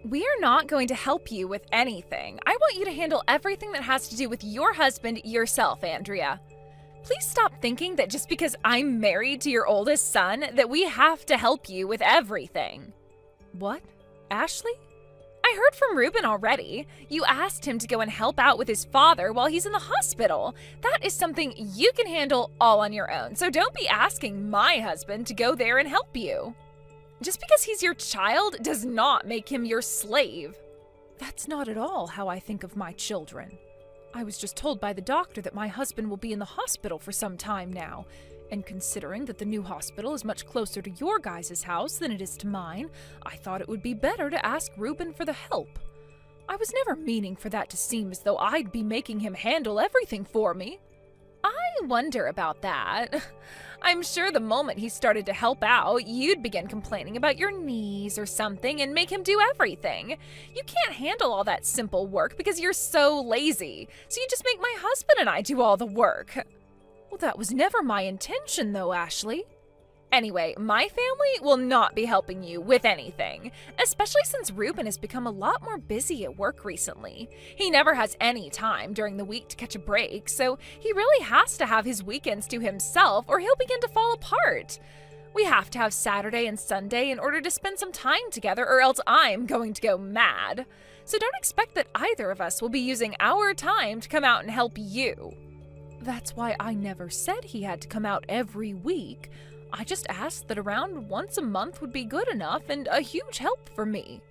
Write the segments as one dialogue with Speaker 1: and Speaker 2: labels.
Speaker 1: We are not going to help you with anything. I want you to handle everything that has to do with your husband yourself, Andrea. Please stop thinking that just because I'm married to your oldest son, that we have to help you with everything. What? Ashley? I heard from Ruben already. You asked him to go and help out with his father while he's in the hospital. That is something you can handle all on your own, so don't be asking my husband to go there and help you. Just because he's your child does not make him your slave. That's not at all how I think of my children. I was just told by the doctor that my husband will be in the hospital for some time now, and considering that the new hospital is much closer to your guys' house than it is to mine, I thought it would be better to ask Ruben for the help. I was never meaning for that to seem as though I'd be making him handle everything for me. I wonder about that. I'm sure the moment he started to help out, you'd begin complaining about your knees or something and make him do everything. You can't handle all that simple work because you're so lazy, so you just make my husband and I do all the work. Well, that was never my intention, though, Ashley. Anyway, my family will not be helping you with anything, especially since Ruben has become a lot more busy at work recently. He never has any time during the week to catch a break, so he really has to have his weekends to himself or he'll begin to fall apart. We have to have Saturday and Sunday in order to spend some time together, or else I'm going to go mad. So don't expect that either of us will be using our time to come out and help you. That's why I never said he had to come out every week. I just asked that around once a month would be good enough and a huge help for me.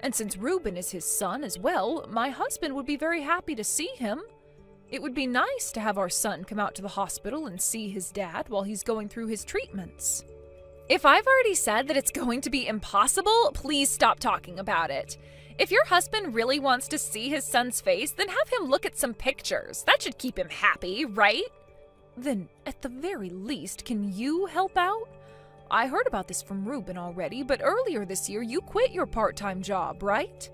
Speaker 1: And since Ruben is his son as well, my husband would be very happy to see him. It would be nice to have our son come out to the hospital and see his dad while he's going through his treatments. If I've already said that it's going to be impossible, please stop talking about it. If your husband really wants to see his son's face, then have him look at some pictures. That should keep him happy, right? Then, at the very least, can you help out? I heard about this from Ruben already, but earlier this year you quit your part-time job, right?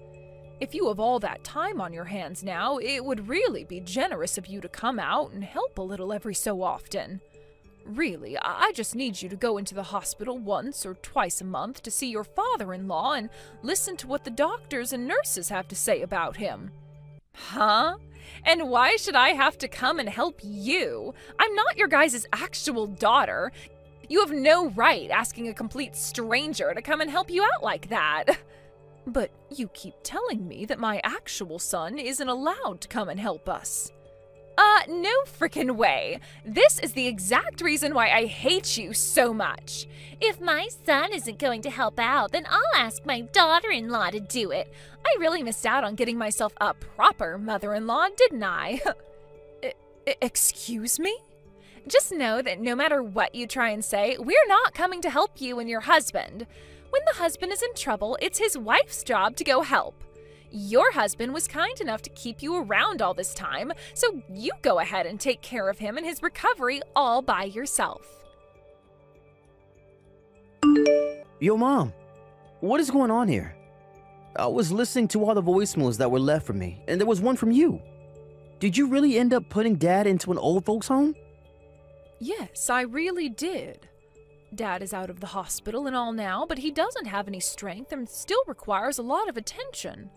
Speaker 1: If you have all that time on your hands now, it would really be generous of you to come out and help a little every so often. Really, I just need you to go into the hospital once or twice a month to see your father-in-law and listen to what the doctors and nurses have to say about him. Huh? And why should I have to come and help you? I'm not your guys' actual daughter. You have no right asking a complete stranger to come and help you out like that. But you keep telling me that my actual son isn't allowed to come and help us. No frickin' way. This is the exact reason why I hate you so much. If my son isn't going to help out, then I'll ask my daughter-in-law to do it. I really missed out on getting myself a proper mother-in-law, didn't I? Excuse me? Just know that no matter what you try and say, we're not coming to help you and your husband. When the husband is in trouble, it's his wife's job to go help. Your husband was kind enough to keep you around all this time, so you go ahead and take care of him and his recovery all by yourself.
Speaker 2: Yo, Mom, what is going on here? I was listening to all the voicemails that were left for me, and there was one from you. Did you really end up putting Dad into an old folks' home?
Speaker 1: Yes, I really did. Dad is out of the hospital and all now, but he doesn't have any strength and still requires a lot of attention.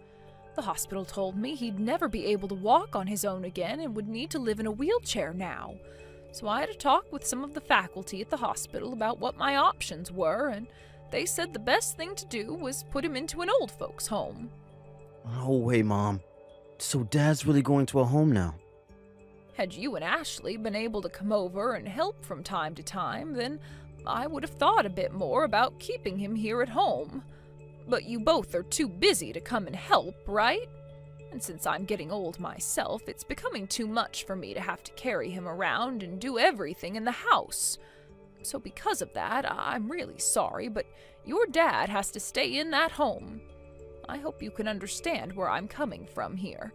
Speaker 1: The hospital told me he'd never be able to walk on his own again and would need to live in a wheelchair now. So I had a talk with some of the faculty at the hospital about what my options were, and they said the best thing to do was put him into an old folks' home.
Speaker 2: Oh, wait, Mom. So Dad's really going to a home now?
Speaker 1: Had you and Ashley been able to come over and help from time to time, then I would have thought a bit more about keeping him here at home. But you both are too busy to come and help, right? And since I'm getting old myself, it's becoming too much for me to have to carry him around and do everything in the house. So because of that, I'm really sorry, but your dad has to stay in that home. I hope you can understand where I'm coming from here.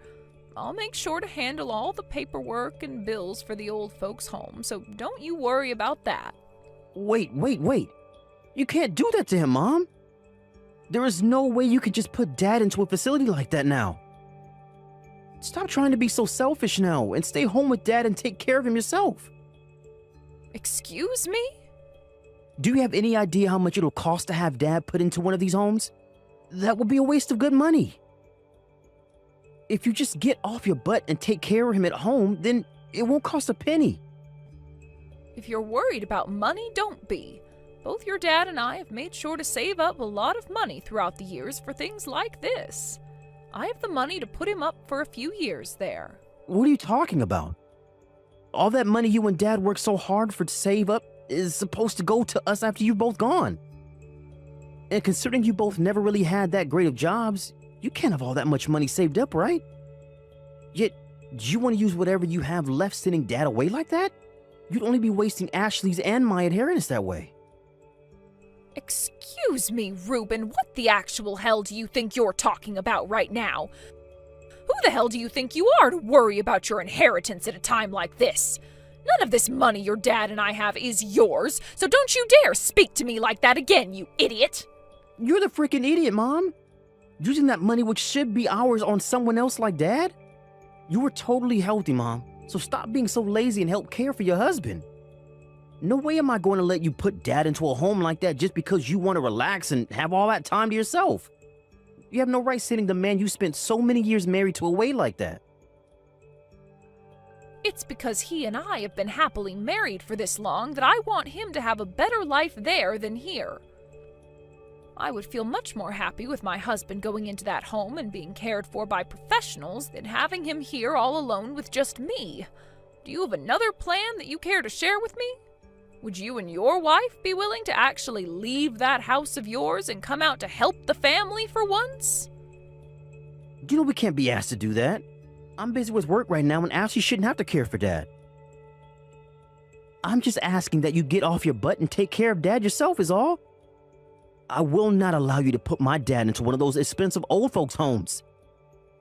Speaker 1: I'll make sure to handle all the paperwork and bills for the old folks' home, so don't you worry about that.
Speaker 2: Wait. You can't do that to him, Mom. There is no way you could just put Dad into a facility like that now. Stop trying to be so selfish now and stay home with Dad and take care of him yourself.
Speaker 1: Excuse me?
Speaker 2: Do you have any idea how much it'll cost to have Dad put into one of these homes? That would be a waste of good money. If you just get off your butt and take care of him at home, then it won't cost a penny.
Speaker 1: If you're worried about money, don't be. Both your dad and I have made sure to save up a lot of money throughout the years for things like this. I have the money to put him up for a few years there.
Speaker 2: What are you talking about? All that money you and Dad worked so hard for to save up is supposed to go to us after you've both gone. And considering you both never really had that great of jobs, you can't have all that much money saved up, right? Yet, do you want to use whatever you have left sending Dad away like that? You'd only be wasting Ashley's and my inheritance that way.
Speaker 1: Excuse me, Reuben, what the actual hell do you think you're talking about right now? Who the hell do you think you are to worry about your inheritance at a time like this? None of this money your dad and I have is yours, so don't you dare speak to me like that again, you idiot!
Speaker 2: You're the freaking idiot, Mom. Using that money which should be ours on someone else like Dad? You were totally healthy, Mom, so stop being so lazy and help care for your husband. No way am I going to let you put Dad into a home like that just because you want to relax and have all that time to yourself. You have no right sending the man you spent so many years married to away like that.
Speaker 1: It's because he and I have been happily married for this long that I want him to have a better life there than here. I would feel much more happy with my husband going into that home and being cared for by professionals than having him here all alone with just me. Do you have another plan that you care to share with me? Would you and your wife be willing to actually leave that house of yours and come out to help the family for once?
Speaker 2: You know we can't be asked to do that. I'm busy with work right now and Ashley shouldn't have to care for Dad. I'm just asking that you get off your butt and take care of Dad yourself is all. I will not allow you to put my dad into one of those expensive old folks' homes.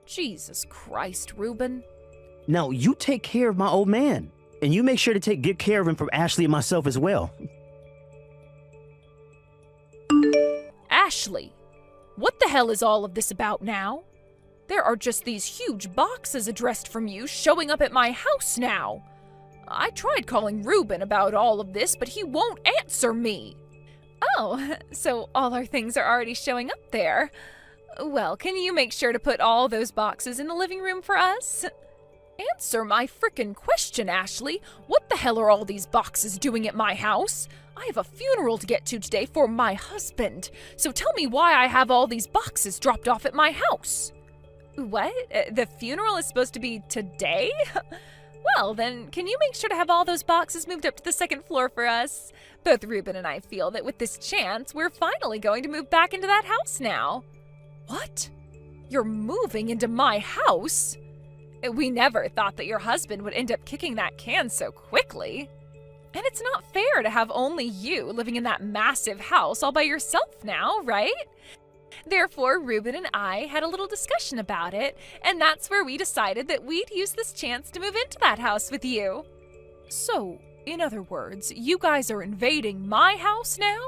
Speaker 1: Jesus Christ, Reuben.
Speaker 2: Now, you take care of my old man, and you make sure to take good care of him from Ashley and myself as well.
Speaker 1: Ashley, what the hell is all of this about now? There are just these huge boxes addressed from you showing up at my house now. I tried calling Reuben about all of this, but he won't answer me. Oh, so all our things are already showing up there. Well, can you make sure to put all those boxes in the living room for us? Answer my frickin' question, Ashley. What the hell are all these boxes doing at my house? I have a funeral to get to today for my husband, so tell me why I have all these boxes dropped off at my house. What? The funeral is supposed to be today? Well, then, can you make sure to have all those boxes moved up to the second floor for us? Both Reuben and I feel that with this chance, we're finally going to move back into that house now. What? You're moving into my house? We never thought that your husband would end up kicking that can so quickly. And it's not fair to have only you living in that massive house all by yourself now, right? Therefore, Reuben and I had a little discussion about it, and that's where we decided that we'd use this chance to move into that house with you. So, in other words, you guys are invading my house now?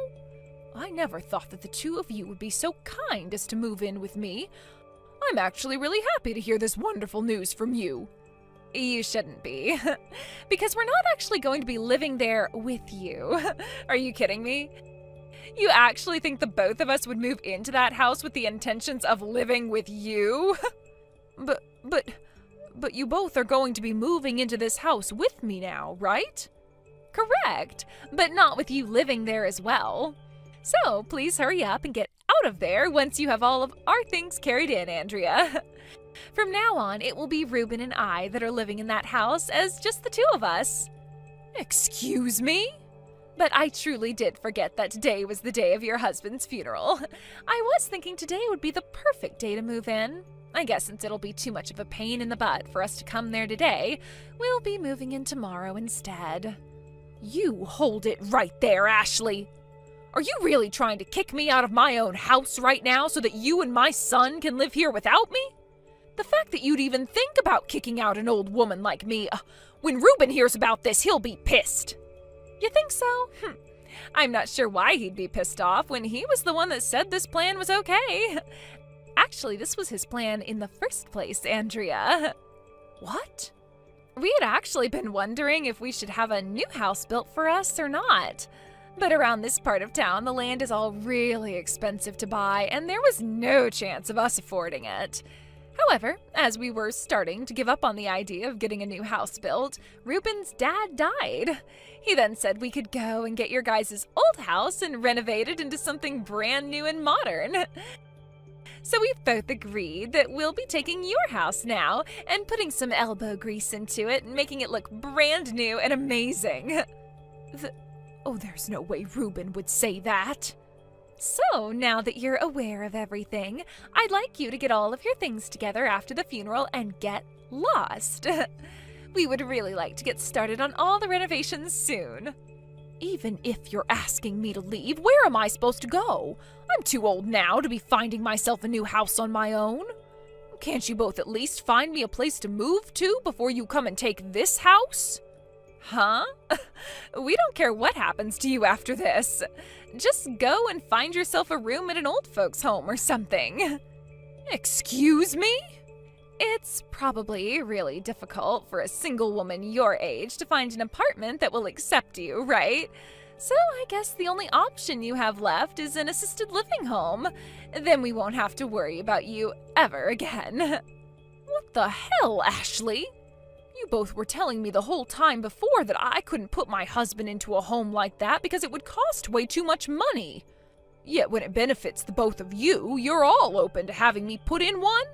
Speaker 1: I never thought that the two of you would be so kind as to move in with me. I'm actually really happy to hear this wonderful news from you. You shouldn't be, because we're not actually going to be living there with you. Are you kidding me? You actually think the both of us would move into that house with the intentions of living with you? But you both are going to be moving into this house with me now, right? Correct, but not with you living there as well. So please hurry up and get out of there once you have all of our things carried in, Andrea. From now on, it will be Reuben and I that are living in that house as just the two of us. Excuse me? But I truly did forget that today was the day of your husband's funeral. I was thinking today would be the perfect day to move in. I guess since it'll be too much of a pain in the butt for us to come there today, we'll be moving in tomorrow instead. You hold it right there, Ashley. Are you really trying to kick me out of my own house right now so that you and my son can live here without me? The fact that you'd even think about kicking out an old woman like me, when Reuben hears about this, he'll be pissed. You think so? I'm not sure why he'd be pissed off when he was the one that said this plan was okay. Actually, this was his plan in the first place, Andrea. What? We had actually been wondering if we should have a new house built for us or not. But around this part of town, the land is all really expensive to buy, and there was no chance of us affording it. However, as we were starting to give up on the idea of getting a new house built, Ruben's dad died. He then said we could go and get your guys' old house and renovate it into something brand new and modern. So we've both agreed that we'll be taking your house now and putting some elbow grease into it and making it look brand new and amazing. There's no way Ruben would say that. So, now that you're aware of everything, I'd like you to get all of your things together after the funeral and get lost. We would really like to get started on all the renovations soon. Even if you're asking me to leave, where am I supposed to go? I'm too old now to be finding myself a new house on my own. Can't you both at least find me a place to move to before you come and take this house? Huh? We don't care what happens to you after this. Just go and find yourself a room at an old folks' home or something. Excuse me? It's probably really difficult for a single woman your age to find an apartment that will accept you, right? So I guess the only option you have left is an assisted living home. Then we won't have to worry about you ever again. What the hell, Ashley? You both were telling me the whole time before that I couldn't put my husband into a home like that because it would cost way too much money. Yet when it benefits the both of you, you're all open to having me put in one?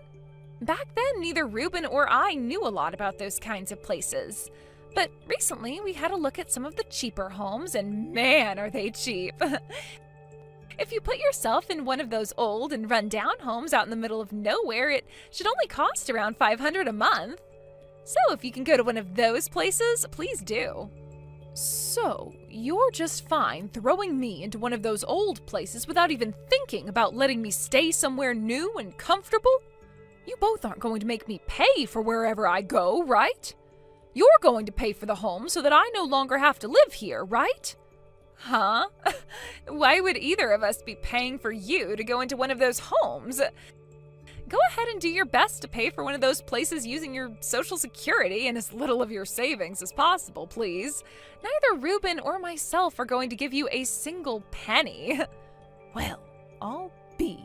Speaker 1: Back then, neither Ruben or I knew a lot about those kinds of places. But recently, we had a look at some of the cheaper homes, and man, are they cheap. If you put yourself in one of those old and run-down homes out in the middle of nowhere, it should only cost around $500 a month. So if you can go to one of those places, please do. So, you're just fine throwing me into one of those old places without even thinking about letting me stay somewhere new and comfortable? You both aren't going to make me pay for wherever I go, right? You're going to pay for the home so that I no longer have to live here, right? Huh? Why would either of us be paying for you to go into one of those homes? Go ahead and do your best to pay for one of those places using your Social Security and as little of your savings as possible, please. Neither Ruben or myself are going to give you a single penny. Well, I'll be.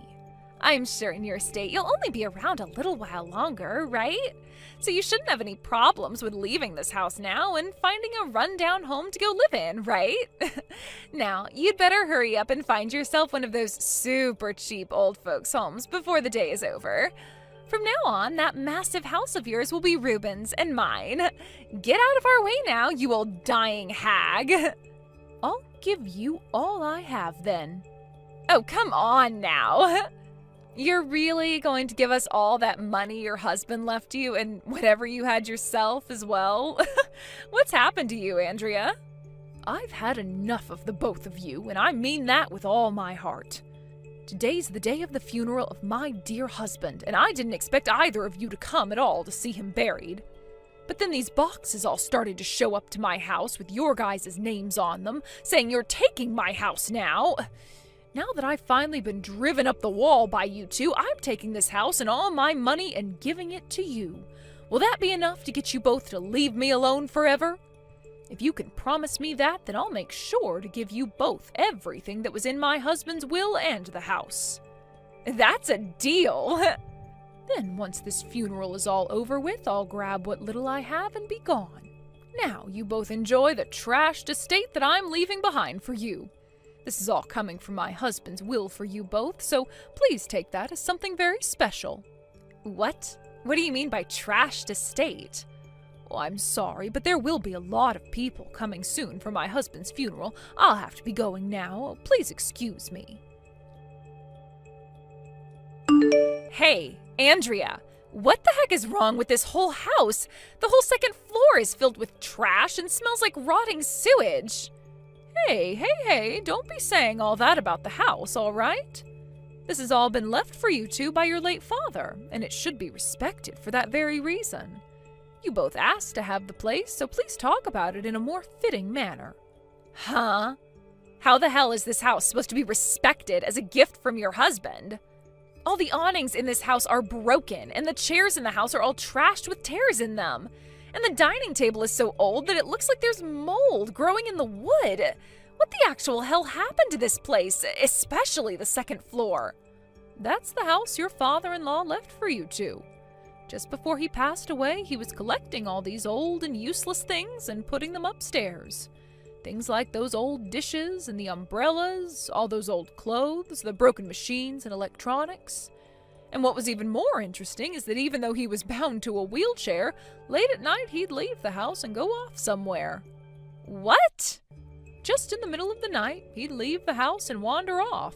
Speaker 1: I'm sure in your state you'll only be around a little while longer, right? So you shouldn't have any problems with leaving this house now and finding a rundown home to go live in, right? Now, you'd better hurry up and find yourself one of those super cheap old folks' homes before the day is over. From now on, that massive house of yours will be Ruben's and mine. Get out of our way now, you old dying hag. I'll give you all I have then. Oh, come on now. You're really going to give us all that money your husband left you and whatever you had yourself as well? What's happened to you, Andrea? I've had enough of the both of you, and I mean that with all my heart. Today's the day of the funeral of my dear husband, and I didn't expect either of you to come at all to see him buried. But then these boxes all started to show up to my house with your guys' names on them, saying you're taking my house now. Now that I've finally been driven up the wall by you two, I'm taking this house and all my money and giving it to you. Will that be enough to get you both to leave me alone forever? If you can promise me that, then I'll make sure to give you both everything that was in my husband's will and the house. That's a deal. Then once this funeral is all over with, I'll grab what little I have and be gone. Now you both enjoy the trashed estate that I'm leaving behind for you. This is all coming from my husband's will for you both, so please take that as something very special. What? What do you mean by trashed estate? Oh, I'm sorry, but there will be a lot of people coming soon for my husband's funeral. I'll have to be going now. Please excuse me. Hey, Andrea, what the heck is wrong with this whole house? The whole second floor is filled with trash and smells like rotting sewage. Hey, don't be saying all that about the house, all right? This has all been left for you two by your late father, and it should be respected for that very reason. You both asked to have the place, so please talk about it in a more fitting manner. Huh? How the hell is this house supposed to be respected as a gift from your husband? All the awnings in this house are broken, and the chairs in the house are all trashed with tears in them. And the dining table is so old that it looks like there's mold growing in the wood. What the actual hell happened to this place, especially the second floor? That's the house your father-in-law left for you two. Just before he passed away, he was collecting all these old and useless things and putting them upstairs. Things like those old dishes and the umbrellas, all those old clothes, the broken machines and electronics. And what was even more interesting is that even though he was bound to a wheelchair, late at night he'd leave the house and go off somewhere. What? Just in the middle of the night, he'd leave the house and wander off.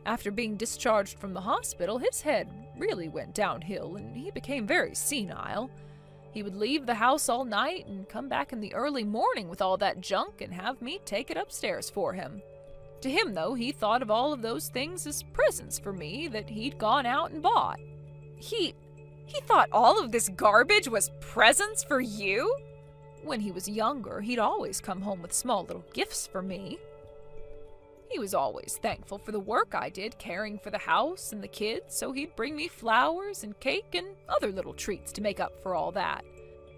Speaker 1: After being discharged from the hospital, his head really went downhill and he became very senile. He would leave the house all night and come back in the early morning with all that junk and have me take it upstairs for him. To him, though, he thought of all of those things as presents for me that he'd gone out and bought. He thought all of this garbage was presents for you? When he was younger, he'd always come home with small little gifts for me. He was always thankful for the work I did caring for the house and the kids, so he'd bring me flowers and cake and other little treats to make up for all that.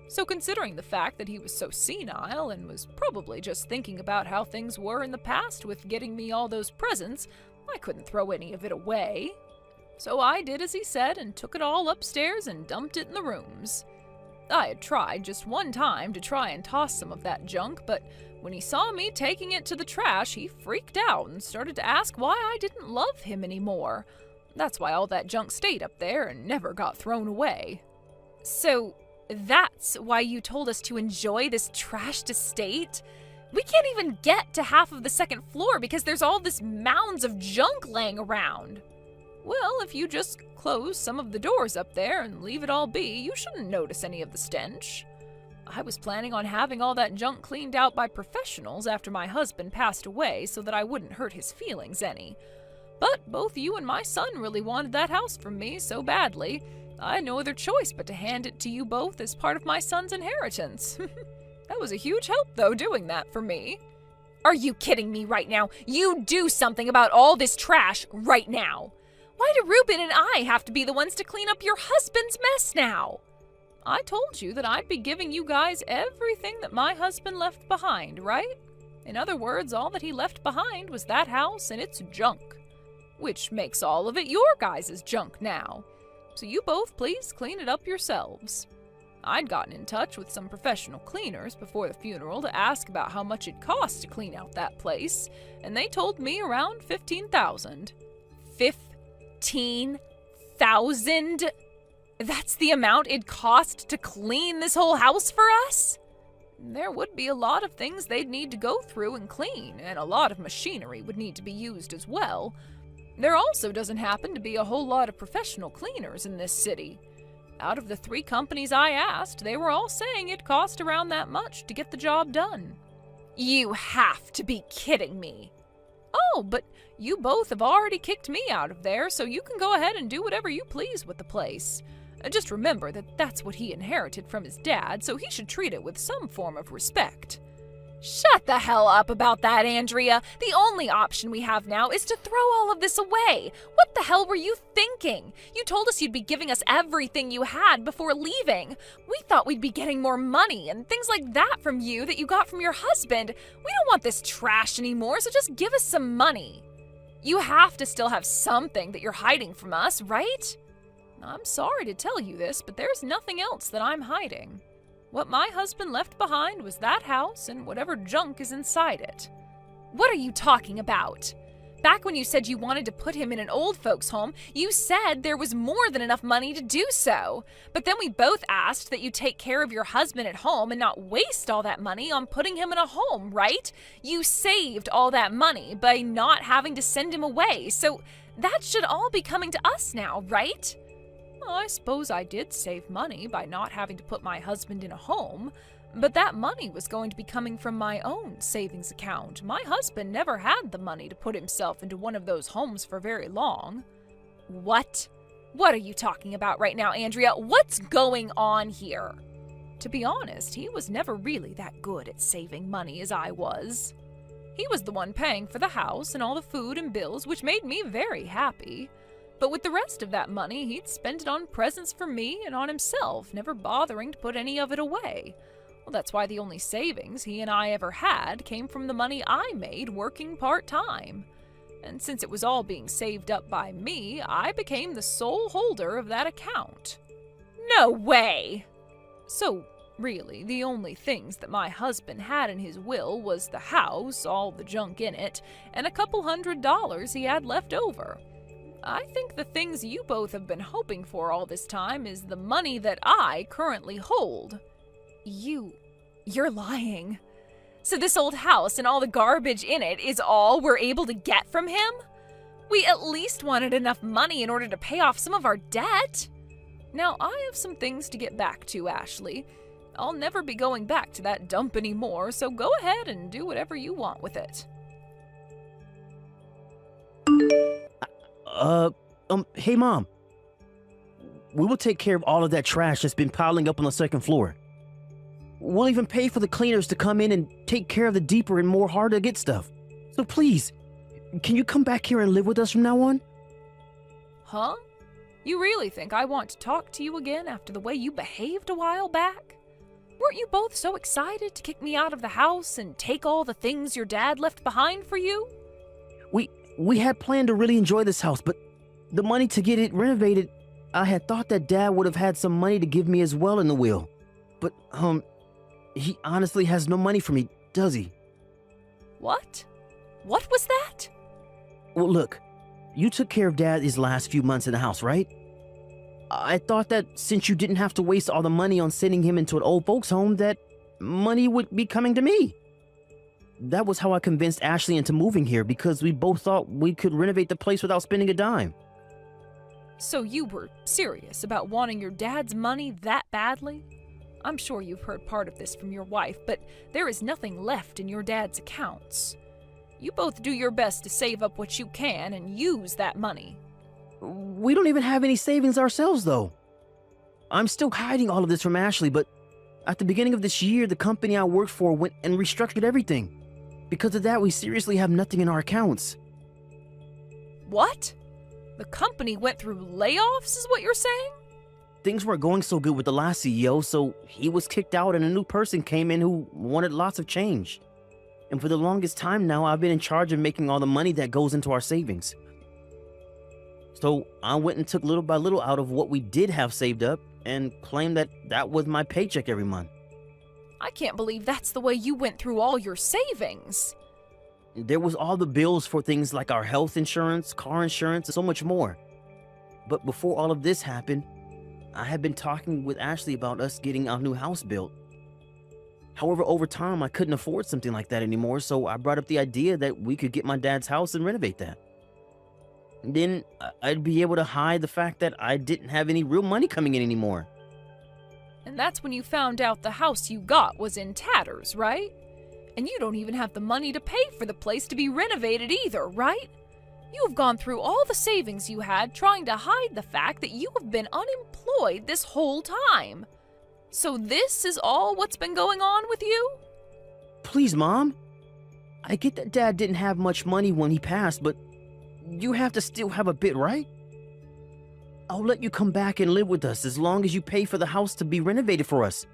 Speaker 1: So considering the fact that he was so senile and was probably just thinking about how things were in the past with getting me all those presents, I couldn't throw any of it away. So I did as he said and took it all upstairs and dumped it in the rooms. I had tried just one time to try and toss some of that junk, but when he saw me taking it to the trash, he freaked out and started to ask why I didn't love him anymore. That's why all that junk stayed up there and never got thrown away. So that's why you told us to enjoy this trashed estate? We can't even get to half of the second floor because there's all this mounds of junk laying around. Well, if you just close some of the doors up there and leave it all be, you shouldn't notice any of the stench. I was planning on having all that junk cleaned out by professionals after my husband passed away so that I wouldn't hurt his feelings any. But both you and my son really wanted that house from me so badly, I had no other choice but to hand it to you both as part of my son's inheritance. That was a huge help, though, doing that for me. Are you kidding me right now? You do something about all this trash right now. Why do Ruben and I have to be the ones to clean up your husband's mess now? I told you that I'd be giving you guys everything that my husband left behind, right? In other words, all that he left behind was that house and its junk. Which makes all of it your guys' junk now. So you both please clean it up yourselves. I'd gotten in touch with some professional cleaners before the funeral to ask about how much it cost to clean out that place, and they told me around $15,000. $15,000? That's the amount it'd cost to clean this whole house for us? There would be a lot of things they'd need to go through and clean, and a lot of machinery would need to be used as well. There also doesn't happen to be a whole lot of professional cleaners in this city. Out of the 3 companies I asked, they were all saying it cost around that much to get the job done. You have to be kidding me. Oh, but you both have already kicked me out of there, so you can go ahead and do whatever you please with the place. Just remember that that's what he inherited from his dad, so he should treat it with some form of respect. Shut the hell up about that, Andrea. The only option we have now is to throw all of this away. What the hell were you thinking? You told us you'd be giving us everything you had before leaving. We thought we'd be getting more money and things like that from you that you got from your husband. We don't want this trash anymore, so just give us some money. You have to still have something that you're hiding from us, right? I'm sorry to tell you this, but there's nothing else that I'm hiding. What my husband left behind was that house and whatever junk is inside it. What are you talking about? Back when you said you wanted to put him in an old folks' home, you said there was more than enough money to do so. But then we both asked that you take care of your husband at home and not waste all that money on putting him in a home, right? You saved all that money by not having to send him away, so that should all be coming to us now, right? Well, I suppose I did save money by not having to put my husband in a home, but that money was going to be coming from my own savings account. My husband never had the money to put himself into one of those homes for very long. What? What are you talking about right now, Andrea? What's going on here? To be honest, he was never really that good at saving money as I was. He was the one paying for the house and all the food and bills, which made me very happy. But with the rest of that money, he'd spend it on presents for me and on himself, never bothering to put any of it away. Well, that's why the only savings he and I ever had came from the money I made working part-time. And since it was all being saved up by me, I became the sole holder of that account. No way! So, really, the only things that my husband had in his will was the house, all the junk in it, and a couple $100 he had left over. I think the things you both have been hoping for all this time is the money that I currently hold. You're lying. So this old house and all the garbage in it is all we're able to get from him? We at least wanted enough money in order to pay off some of our debt. Now, I have some things to get back to, Ashley. I'll never be going back to that dump anymore, so go ahead and do whatever you want with it.
Speaker 2: Hey, Mom. We will take care of all of that trash that's been piling up on the second floor. We'll even pay for the cleaners to come in and take care of the deeper and more hard-to-get stuff. So please, can you come back here and live with us from now on?
Speaker 1: Huh? You really think I want to talk to you again after the way you behaved a while back? Weren't you both so excited to kick me out of the house and take all the things your dad left behind for you?
Speaker 2: We had planned to really enjoy this house, but the money to get it renovated, I had thought that Dad would have had some money to give me as well in the will. But, he honestly has no money for me, does he?
Speaker 1: What? What was that?
Speaker 2: Well, look, you took care of Dad these last few months in the house, right? I thought that since you didn't have to waste all the money on sending him into an old folks' home, that money would be coming to me. That was how I convinced Ashley into moving here, because we both thought we could renovate the place without spending a dime.
Speaker 1: So you were serious about wanting your dad's money that badly? I'm sure you've heard part of this from your wife, but there is nothing left in your dad's accounts. You both do your best to save up what you can and use that money.
Speaker 2: We don't even have any savings ourselves, though. I'm still hiding all of this from Ashley, but at the beginning of this year, the company I worked for went and restructured everything. Because of that, we seriously have nothing in our accounts.
Speaker 1: What? The company went through layoffs, is what you're saying?
Speaker 2: Things weren't going so good with the last CEO, so he was kicked out and a new person came in who wanted lots of change. And for the longest time now, I've been in charge of making all the money that goes into our savings. So I went and took little by little out of what we did have saved up and claimed that that was my paycheck every month.
Speaker 1: I can't believe that's the way you went through all your savings.
Speaker 2: There was all the bills for things like our health insurance, car insurance, and so much more. But before all of this happened, I had been talking with Ashley about us getting our new house built. However, over time, I couldn't afford something like that anymore, so I brought up the idea that we could get my dad's house and renovate that. Then I'd be able to hide the fact that I didn't have any real money coming in anymore.
Speaker 1: And that's when you found out the house you got was in tatters, right? And you don't even have the money to pay for the place to be renovated either, right? You have gone through all the savings you had trying to hide the fact that you have been unemployed this whole time. So this is all what's been going on with you?
Speaker 2: Please, Mom. I get that Dad didn't have much money when he passed, but you have to still have a bit, right? I'll let you come back and live with us as long as you pay for the house to be renovated for us.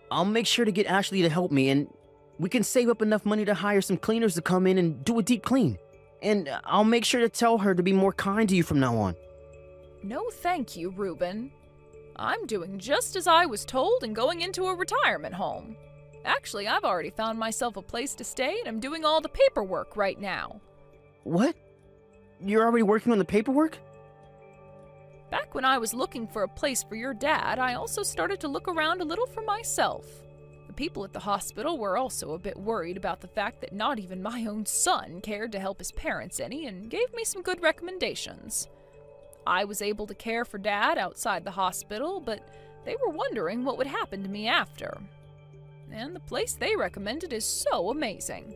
Speaker 2: I'll make sure to get Ashley to help me, and we can save up enough money to hire some cleaners to come in and do a deep clean. And I'll make sure to tell her to be more kind to you from now on.
Speaker 1: No thank you, Reuben. I'm doing just as I was told and going into a retirement home. Actually, I've already found myself a place to stay and I'm doing all the paperwork right now.
Speaker 2: What? You're already working on the paperwork?
Speaker 1: Back when I was looking for a place for your dad, I also started to look around a little for myself. The people at the hospital were also a bit worried about the fact that not even my own son cared to help his parents any and gave me some good recommendations. I was able to care for Dad outside the hospital, but they were wondering what would happen to me after. And the place they recommended is so amazing.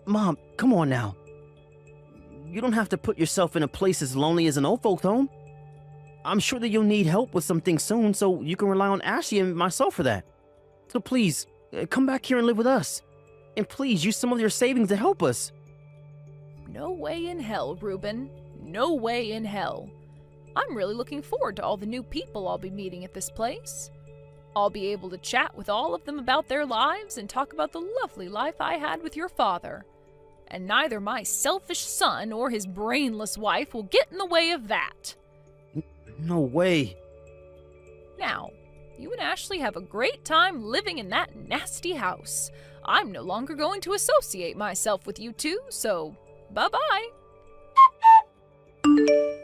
Speaker 2: Mom, come on now. You don't have to put yourself in a place as lonely as an old folks' home. I'm sure that you'll need help with something soon, so you can rely on Ashley and myself for that. So please, come back here and live with us. And please, use some of your savings to help us.
Speaker 1: No way in hell, Reuben. No way in hell. I'm really looking forward to all the new people I'll be meeting at this place. I'll be able to chat with all of them about their lives and talk about the lovely life I had with your father. And neither my selfish son or his brainless wife will get in the way of that.
Speaker 2: No way.
Speaker 1: Now, you and Ashley have a great time living in that nasty house. I'm no longer going to associate myself with you two, so bye-bye.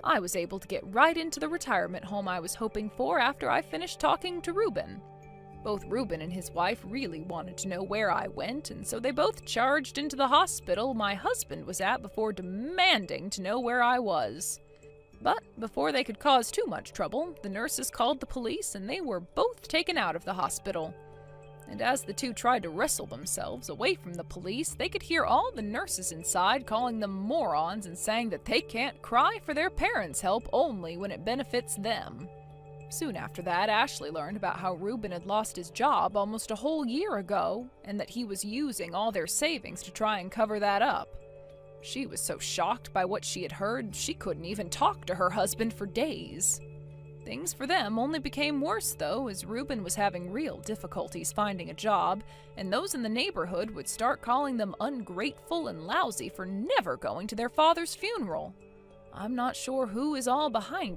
Speaker 1: I was able to get right into the retirement home I was hoping for after I finished talking to Reuben. Both Reuben and his wife really wanted to know where I went, and so they both charged into the hospital my husband was at before demanding to know where I was. But before they could cause too much trouble, the nurses called the police and they were both taken out of the hospital. And as the two tried to wrestle themselves away from the police, they could hear all the nurses inside calling them morons and saying that they can't cry for their parents' help only when it benefits them. Soon after that, Ashley learned about how Reuben had lost his job almost a whole year ago, and that he was using all their savings to try and cover that up. She was so shocked by what she had heard, she couldn't even talk to her husband for days. Things for them only became worse, though, as Reuben was having real difficulties finding a job, and those in the neighborhood would start calling them ungrateful and lousy for never going to their father's funeral. I'm not sure who is all behind